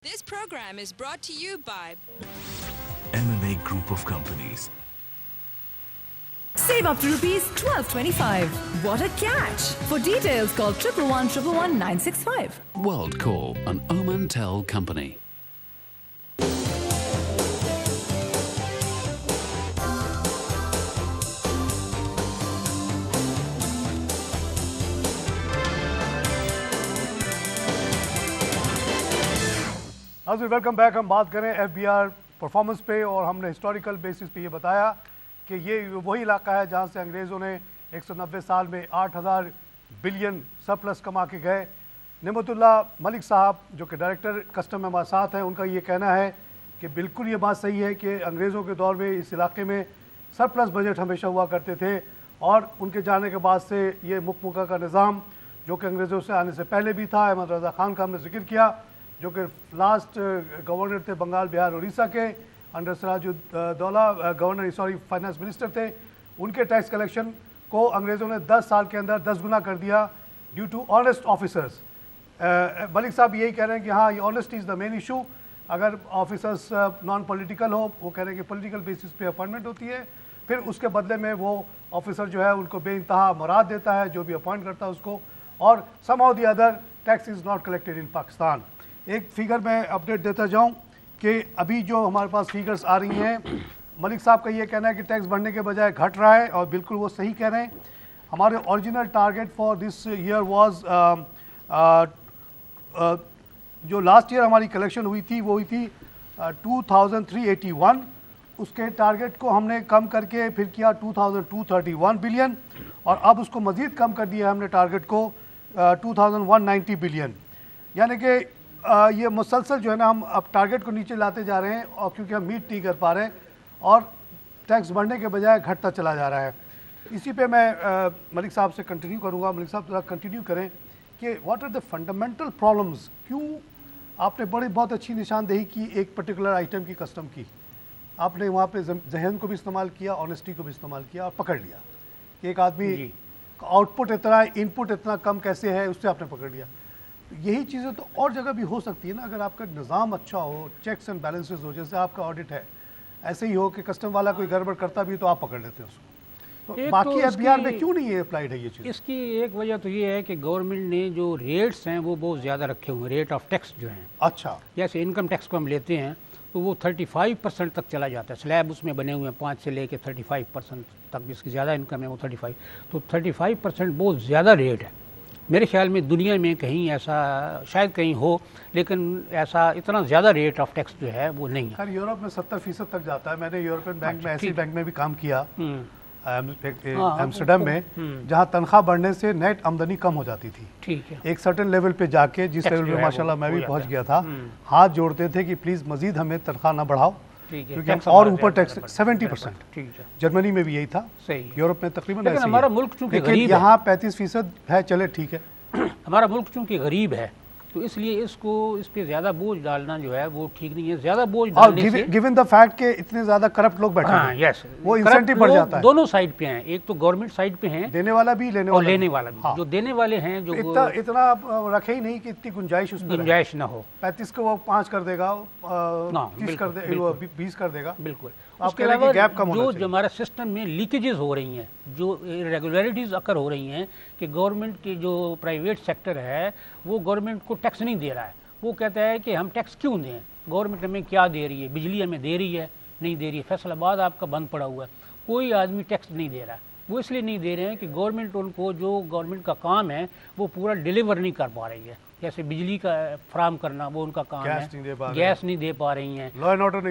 This program is brought to you by MMA Group of Companies. Save up to rupees 1225. What a catch! For details, call 111 965. WorldCore, an Omantel company. Welcome back. हम बात करें FBR performance पे और हमने historical basis पे ये बताया कि ये वही इलाका है जहाँ से अंग्रेज़ों ने 190 साल में 8000 बिलियन सरप्लस कमा के गए। नेमतुल्ला मलिक साहब जो कि डायरेक्टर कस्टम में हमारे साथ हैं, उनका ये कहना है कि बिल्कुल ये बात सही है कि अंग्रेज़ों के दौर में इस इलाके में सरप्लस बजट हमेशा हुआ करते थे और उनके जाने के बाद से ये मुकमुका का निज़ाम जो कि अंग्रेज़ों से आने से पहले भी था, अहमद रज़ा ख़ान का हमने जिक्र किया जो कि लास्ट गवर्नर थे बंगाल, बिहार, उड़ीसा के under Sirajuddaulah governor finance minister थे। उनके टैक्स कलेक्शन को अंग्रेज़ों ने 10 साल के अंदर 10 गुना कर दिया due to honest officers. Malik साहब यही कह रहे हैं कि हाँ, ये honesty is the main issue. अगर ऑफिसर्स नॉन पॉलिटिकल हो, वो कह रहे हैं कि पॉलिटिकल बेसिस पे अपॉइंटमेंट होती है, फिर उसके बदले में वो ऑफिसर जो है उनको बेइंतहा मुराद देता है जो भी अपॉइंट करता है उसको, और somehow the other tax is not collected in Pakistan. एक फिगर मैं अपडेट देता जाऊं कि अभी जो हमारे पास फिगर्स आ रही हैं, मलिक साहब का ये कहना है कि टैक्स बढ़ने के बजाय घट रहा है और बिल्कुल वो सही कह रहे हैं। हमारे original target for this year was जो लास्ट ईयर हमारी कलेक्शन हुई थी वो हुई थी 2381। उसके टारगेट को हमने कम करके फिर किया 2231 बिलियन और अब उसको मज़ीद कम कर दिया हमने टारगेट को 2190 बिलियन। यानी कि ये मुसलसल जो है ना, हम अब टारगेट को नीचे लाते जा रहे हैं और क्योंकि हम मीट नहीं कर पा रहे हैं और टैक्स बढ़ने के बजाय घटता चला जा रहा है। इसी पे मैं मलिक साहब से कंटिन्यू करूंगा। मलिक साहब थोड़ा कंटिन्यू करें कि what are the fundamental problems. क्यों आपने बहुत अच्छी निशानदेही की एक पर्टिकुलर आइटम की, कस्टम की, आपने वहाँ पे जहन को भी इस्तेमाल किया, ऑनेस्टी को भी इस्तेमाल किया और पकड़ लिया कि एक आदमी आउटपुट इतना है, इनपुट इतना कम कैसे है, उससे आपने पकड़ लिया। यही चीज़ें तो और जगह भी हो सकती है ना, अगर आपका निज़ाम अच्छा हो, चेक्स एंड बैलेंसेस हो, जैसे आपका ऑडिट है, ऐसे ही हो कि कस्टम वाला कोई गड़बड़ करता भी तो आप पकड़ लेते हैं उसको। तो बाकी एफबीआर में क्यों नहीं अप्लाइड है ये चीज़? इसकी एक वजह तो ये है कि गवर्नमेंट ने जो रेट्स हैं वो बहुत ज़्यादा रखे हुए हैं, रेट ऑफ टैक्स जो हैं। अच्छा, जैसे इनकम टैक्स को हम लेते हैं तो वो 35% तक चला जाता है। स्लैब उसमें बने हुए हैं 5 से लेके 35% तक, जिसकी ज़्यादा इनकम है वो 35, तो 35% बहुत ज़्यादा रेट है। मेरे ख्याल में दुनिया में कहीं ऐसा शायद कहीं हो, लेकिन ऐसा इतना ज़्यादा रेट ऑफ टैक्स जो है वो नहीं है। खैर यूरोप में 70% तक जाता है। मैंने यूरोपियन बैंक में, ऐसे बैंक में भी काम किया एम्स्टर्डम में, जहाँ तनख्वाह बढ़ने से नेट आमदनी कम हो जाती थी। ठीक है, एक सर्टेन लेवल पे जाके, जिस लेवल पे माशाल्लाह मैं भी पहुँच गया था, हाथ जोड़ते थे कि प्लीज़ मजीद हमें तनख्वाह ना बढ़ाओ, क्योंकि हम और ऊपर टैक्स 70%। ठीक है, जर्मनी में भी यही था, सही। यूरोप में तकरीबन लेकिन हमारा मुल्क चूँकि गरीब है, यहाँ 35% है, चले ठीक है। हमारा मुल्क चूँकि गरीब है तो इसलिए इसको इस पे ज़्यादा बोझ डालना जो है वो ठीक नहीं है। ज़्यादा बोझ डालने से गिवन द फैक्ट के इतने ज़्यादा करप्ट लोग बैठे हैं, यस, वो इंसेंटिव बढ़ जाता है। दोनों साइड पे हैं, एक तो गवर्नमेंट साइड पे हैं, देने वाला भी, लेने वाला भी। जो देने वाले हैं जो इतना रखे ही नहीं कि इतनी गुंजाइश उसमें गुंजाइश ना हो। 35 को वो 5 कर देगा, 30 कर देगा, 20 कर देगा, बिल्कुल। उसके अलावा गैप कम होना चाहिए। जो हमारे सिस्टम में लीकेजेस हो रही हैं, जो इरेगुलरिटीज़ अकर हो रही हैं कि गवर्नमेंट की जो प्राइवेट सेक्टर है वो गवर्नमेंट को टैक्स नहीं दे रहा है। वो कहता है कि हम टैक्स क्यों दें, गवर्नमेंट हमें क्या दे रही है, बिजली हमें दे रही है, नहीं दे रही है, फैसलाबाद आपका बंद पड़ा हुआ है, कोई आदमी टैक्स नहीं दे रहा है। वो इसलिए नहीं दे रहे हैं कि गवर्नमेंट उनको जो गवर्नमेंट का काम है वो पूरा डिलीवर नहीं कर पा रही है। जैसे बिजली का फ्राहम करना वो उनका काम है, गैस नहीं दे पा रही हैं, लॉ एंड ऑर्डर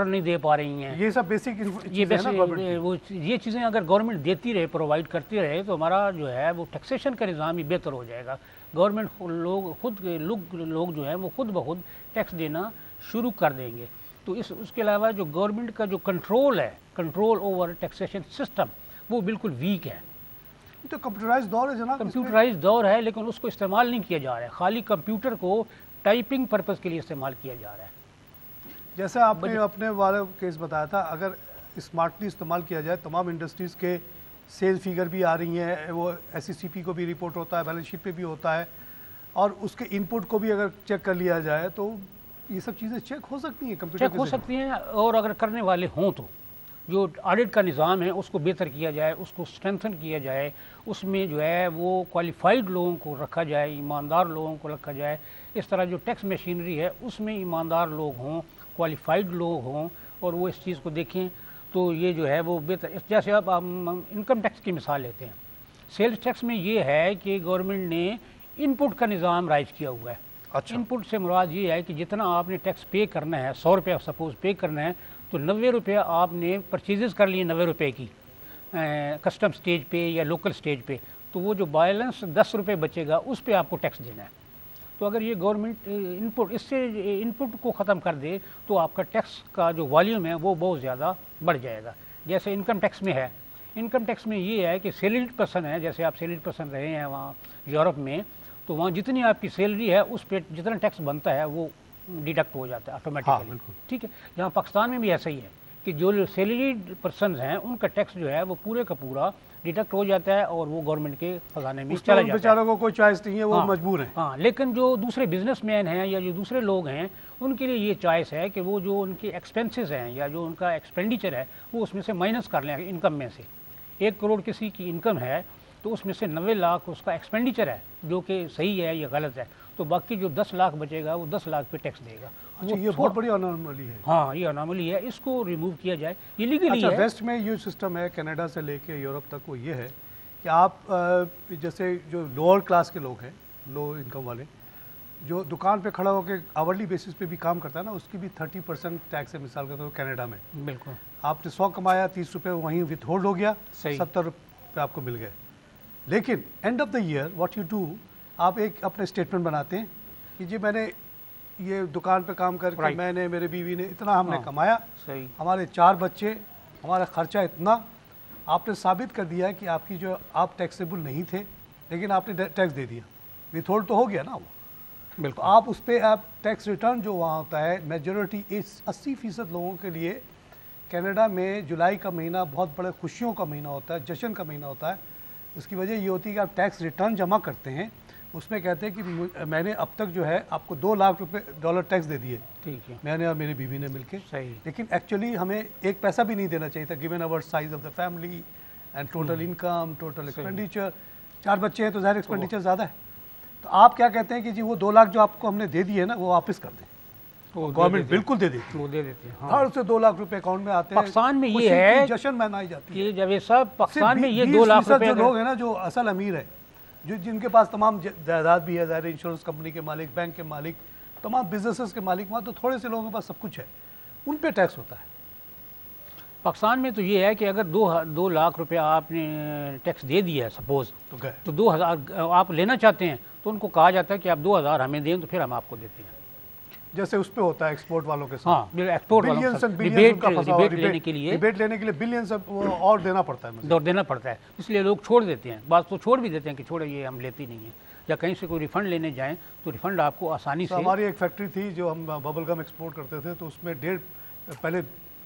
नहीं दे पा रही हैं। ये सब बेसिक वो ये चीज़ें अगर गवर्नमेंट देती रहे, प्रोवाइड करती रहे, तो हमारा जो है वो टैक्सेशन का निज़ाम ही बेहतर हो जाएगा। गवर्नमेंट लोग जो है वो खुद ब खुद टैक्स देना शुरू कर देंगे। तो उसके अलावा जो गवर्नमेंट का जो कंट्रोल है, कंट्रोल ओवर टैक्सेशन सिस्टम, वो बिल्कुल वीक है। तो कंप्यूटराइज दौर है जनाब, कंप्यूटराइज दौर है, लेकिन उसको इस्तेमाल नहीं किया जा रहा है। खाली कंप्यूटर को टाइपिंग पर्पज़ के लिए इस्तेमाल किया जा रहा है। जैसे आपने अपने वाले केस बताया था, अगर स्मार्टली इस्तेमाल किया जाए, तमाम इंडस्ट्रीज़ के सेल फिगर भी आ रही हैं, वो SECP को भी रिपोर्ट होता है, बैलेंस शीट पे भी होता है, और उसके इनपुट को भी अगर चेक कर लिया जाए तो ये सब चीज़ें चेक हो सकती हैं कंप्यूटर चेक हो सकती हैं, और अगर करने वाले हों तो जो ऑडिट का निज़ाम है उसको बेहतर किया जाए, उसको स्ट्रेंथन किया जाए, उसमें जो है वो क्वालिफाइड लोगों को रखा जाए, ईमानदार लोगों को रखा जाए। इस तरह जो टैक्स मशीनरी है उसमें ईमानदार लोग हों, क्वालिफाइड लोग हों, और वो इस चीज़ को देखें, तो ये जो है वो बेहतर। जैसे अब हम इनकम टैक्स की मिसाल लेते हैं, सेल्स टैक्स में ये है कि गवर्नमेंट ने इनपुट का निज़ाम राइज किया हुआ है। अच्छा। इनपुट से मुराद ये है कि जितना आपने टैक्स पे करना है, 100 रुपया सपोज पे करना है, तो 90 रुपया आपने परचेजेस कर लिए 90 रुपये की कस्टम स्टेज पे या लोकल स्टेज पे, तो वो जो बैलेंस 10 रुपये बचेगा उस पर आपको टैक्स देना है। तो अगर ये गवर्नमेंट इनपुट इससे इनपुट को ख़त्म कर दे तो आपका टैक्स का जो वॉल्यूम है वो बहुत ज़्यादा बढ़ जाएगा। जैसे इनकम टैक्स में है, इनकम टैक्स में ये है कि सैलरीड पर्सन है, जैसे आप सैलरीड पर्सन रहे हैं वहाँ यूरोप में, तो वहाँ जितनी आपकी सैलरी है उस पर जितना टैक्स बनता है वो डिडक्ट हो जाता है ऑटोमेटिकली। बिल्कुल। ठीक है, यहाँ पाकिस्तान में भी ऐसा ही है कि जो सैलरीड पर्सन हैं उनका टैक्स जो है वो पूरे का पूरा डिडक्ट हो जाता है और वो गवर्नमेंट के खजाने में चला जाता है। बेचारों को कोई चॉइस नहीं है, वो हाँ, मजबूर हैं। हाँ, लेकिन जो दूसरे बिजनेसमैन हैं या जो दूसरे लोग हैं उनके लिए ये चॉइस है कि वो जो उनके एक्सपेंसेस हैं या जो उनका एक्सपेंडिचर है वो उसमें से माइनस कर लें। इनकम में से 1 करोड़ किसी की इनकम है तो उसमें से 90 लाख उसका एक्सपेंडिचर है जो कि सही है या गलत है, तो बाकी जो 10 लाख बचेगा वो 10 लाख पे टैक्स देगा। अच्छा, ये बहुत बड़ी अनॉर्मली है। हाँ, ये अनॉमली है, इसको रिमूव किया जाए, ये लीगली अच्छा, है। वेस्ट में ये सिस्टम है, कनाडा से लेके यूरोप तक, वो ये है कि आप जैसे जो लोअर क्लास के लोग हैं, लो इनकम वाले, जो दुकान पे खड़ा होकर आवरली बेसिस पे भी काम करता है ना, उसकी भी 30% टैक्स है। मिसाल के तौर पर कनाडा में बिल्कुल आपने 100 कमाया, 30 रुपये वहीं विथ होल्ड हो गया, सही। 70 रुपये आपको मिल गए। लेकिन end of the year what you do, आप एक अपने स्टेटमेंट बनाते हैं कि जी मैंने ये दुकान पे काम करके Right. मैंने, मेरे बीवी ने इतना हमने हाँ, कमाया, सही। हमारे 4 बच्चे, हमारा खर्चा इतना। आपने साबित कर दिया कि आपकी जो आप टैक्सेबल नहीं थे लेकिन आपने टैक्स दे दिया, विथ होल्ड तो हो गया ना वो। तो बिल्कुल आप उस पर आप टैक्स रिटर्न जो वहाँ होता है, मेजॉरिटी 80% लोगों के लिए कनाडा में जुलाई का महीना बहुत बड़े खुशियों का महीना होता है, जश्न का महीना होता है। उसकी वजह ये होती है कि आप टैक्स रिटर्न जमा करते हैं, उसमें कहते हैं कि मैंने अब तक जो है आपको $2 लाख डॉलर टैक्स दे दिए, ठीक है, मैंने और मेरी बीवी ने मिलके। सही। लेकिन एक्चुअली हमें एक पैसा भी नहीं देना चाहिए था, given our size of the family and total income, total expenditure. 4 बच्चे हैं तो ज़ाहिर एक्सपेंडिचर ज़्यादा है। तो आप क्या कहते हैं कि जी वो 2 लाख जो आपको हमने दे दिए ना वो वापस कर दें, गवर्नमेंट बिल्कुल दे देती है। वो दे देते हैं। हाँ। हर से 2 लाख रुपए अकाउंट में आते हैं। पाकिस्तान में ये खुशी की है जश्न मनाई जाती है कि जब ये सब पाकिस्तान में ये सिर्फ 2 लाख 20% रुपए जो अगर- लोग हैं ना, जो असल अमीर है, जो जिनके पास तमाम जायदाद भी है, ज़ाहिर इंश्योरेंस कंपनी के मालिक, बैंक के मालिक, तमाम बिजनेसेस के मालिक, वहाँ तो थोड़े से लोगों के पास सब कुछ है, उन पे टैक्स होता है। पाकिस्तान में तो ये है कि अगर 2 लाख रुपया आपने टैक्स दे दिया है सपोज, तो गए तो 2000 आप लेना चाहते हैं तो उनको कहा जाता है कि आप 2000 हमें दें तो फिर हम आपको देते हैं। जैसे उस पे होता है एक्सपोर्ट वालों के साथ। हाँ, एक्सपोर्ट वालों बिलियंस एंड के बिलियंस रिबेट उनका फंसा हुआ, रिबेट लेने के लिए रिबेट लेने के लिए बिलियंस और देना पड़ता है मुझे। दौड़ देना पड़ता है, इसलिए लोग छोड़ देते हैं। बात तो छोड़ भी देते हैं कि छोड़े ये हम लेते नहीं हैं, या कहीं से कोई रिफंड लेने जाएं तो रिफंड आपको आसानी तो से। हमारी एक फैक्ट्री थी जो हम बबल गम एक्सपोर्ट करते थे, तो उसमें पहले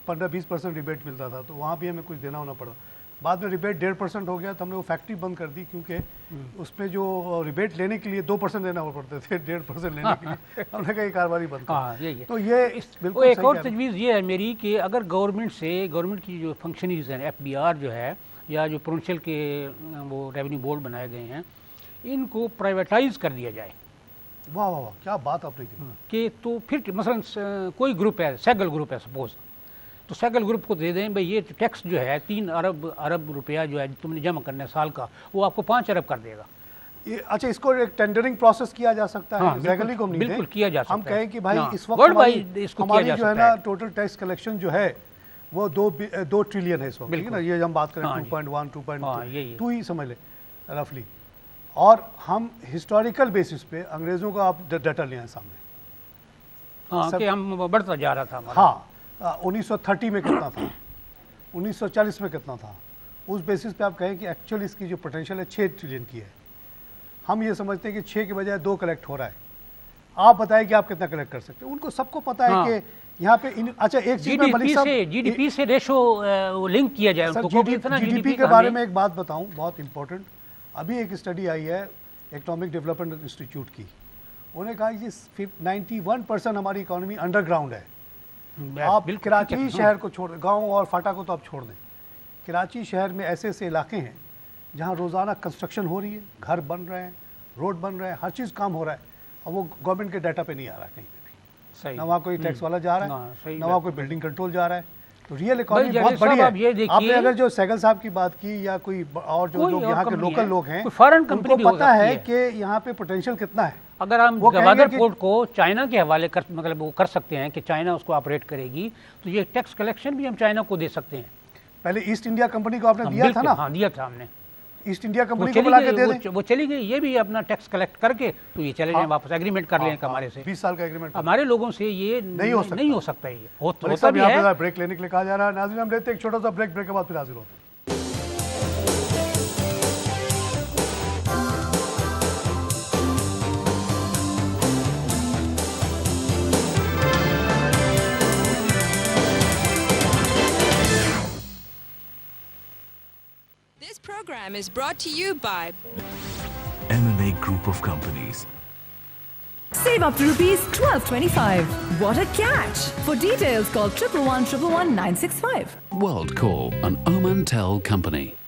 15-20% रिबेट मिलता था, तो वहाँ भी हमें कुछ देना होना पड़ा। बाद में रिबेट 1.5% हो गया तो हमने वो फैक्ट्री बंद कर दी, क्योंकि उसमें जो रिबेट लेने के लिए 2% देना पड़ते थे, 1.5% लेने के लिए हमने कहा ये कारोबारी बंद कर। हाँ, यही है। तो ये वो बिल्कुल एक सही और कह रहे हैं। तजवीज़ ये है मेरी कि अगर गवर्नमेंट की जो फंक्शनरीज हैं, FBR जो है या जो प्रोविंशियल के वो रेवेन्यू बोर्ड बनाए गए हैं, इनको प्राइवेटाइज कर दिया जाए वाह वाह वाह, क्या बात आपने की। कि तो फिर मसलन कोई ग्रुप है, सैगल ग्रुप है सपोज, तो सैगल ग्रुप को दे दें भाई ये टैक्स जो है 3 अरब रुपया जो है तुमने जमा करना है साल का, वो आपको 5 अरब कर देगा। अच्छा, इसको एक टेंडरिंग प्रोसेस किया जा सकता है, हाँ, जैगली को नहीं दें। बिल्कुल किया जा सकता हम है। कहें कि भाई हाँ, इस वक्त वर्ल्ड हमारी वाइड इसको किया जा जो है सकता ना है। टोटल टैक्स कलेक्शन जो है वो 2 ट्रिलियन है इस वक्त, ठीक है ना। ये हम बात करें हाँ जी। 2.1 हाँ, यही है। 2.2 ही समझ लें रफली। और हम हिस्टोरिकल बेसिस पे अंग्रेज़ों का आप डाटा ले आए सामने। हाँ, कि हम बढ़ता जा रहा था हमारा। हाँ, 1930 में कितना था, 1940 में कितना था, उस बेसिस पे आप कहें कि एक्चुअली इसकी जो पोटेंशियल है 6 ट्रिलियन की है। हम ये समझते हैं कि 6 के बजाय 2 कलेक्ट हो रहा है। आप बताएं कि आप कितना कलेक्ट कर सकते हैं। उनको सबको पता है हाँ। कि यहाँ पे अच्छा एक चीज़ में मलिक साहब, जीडीपी से रेशो लिंक किया जाए सर, उनको, कितना जीडीपी के बारे में एक बात बताऊं बहुत इंपॉर्टेंट। अभी एक स्टडी आई है इकोनॉमिक डेवलपमेंट इंस्टीट्यूट की, उन्होंने कहा कि 91% हमारी इकोनॉमी अंडरग्राउंड है। आप बिल्कुल कराची ठीक है। शहर को छोड़, गांव और फाटा को तो आप छोड़ दें, कराची शहर में ऐसे ऐसे इलाके हैं जहां रोज़ाना कंस्ट्रक्शन हो रही है, घर बन रहे हैं, रोड बन रहे हैं, हर चीज़ काम हो रहा है, और वो गवर्नमेंट के डाटा पे नहीं आ रहा कहीं पे भी। सही ना वहाँ कोई टैक्स वाला जा रहा ना, है, सही ना वहाँ बात कोई बिल्डिंग कंट्रोल जा रहा है। तो रियल भाई इकोनॉमी बहुत जावेद बड़ी साहब, आप ये है। देखिए- आपने अगर जो सहगल साहब की बात की या कोई और जो कोई लोग और यहाँ के कंपनी लोकल है, लोग हैं, कोई foreign कंपनी भी उनको हो पता सकती है है। कि यहाँ पे पोटेंशियल कितना है। अगर हम वो कहेंगे गवादर कि- पोर्ट को चाइना के हवाले कर, मतलब वो कर सकते हैं कि चाइना उसको ऑपरेट करेगी, तो ये टैक्स कलेक्शन भी हम चाइना को दे सकते हैं। पहले ईस्ट इंडिया कंपनी को आपने हाँ, दिया था बिल्कुल, ना, हाँ दिया था हमने। ईस्ट इंडिया वो कंपनी को चली बुला के गई, दे दें। वो चली गई, ये भी अपना टैक्स कलेक्ट करके तो ये चले जाएं वापस, एग्रीमेंट कर लें हमारे से। 20 साल का एग्रीमेंट हमारे लोगों से ये नहीं हो सकता। नहीं हो सकता ये मलिक होता साहब भी यहाँ है। पे ब्रेक लेने के लिए कहा जा रहा है। नाज़रीन, हम लेते हैं एक छोटा सा ब्रेक के बाद फिर हाजिर होते हैं। This program is brought to you by MMA Group of Companies. Save up to rupees 1225. What a catch! For details, call 111 111 965. WorldCore, an Omantel company.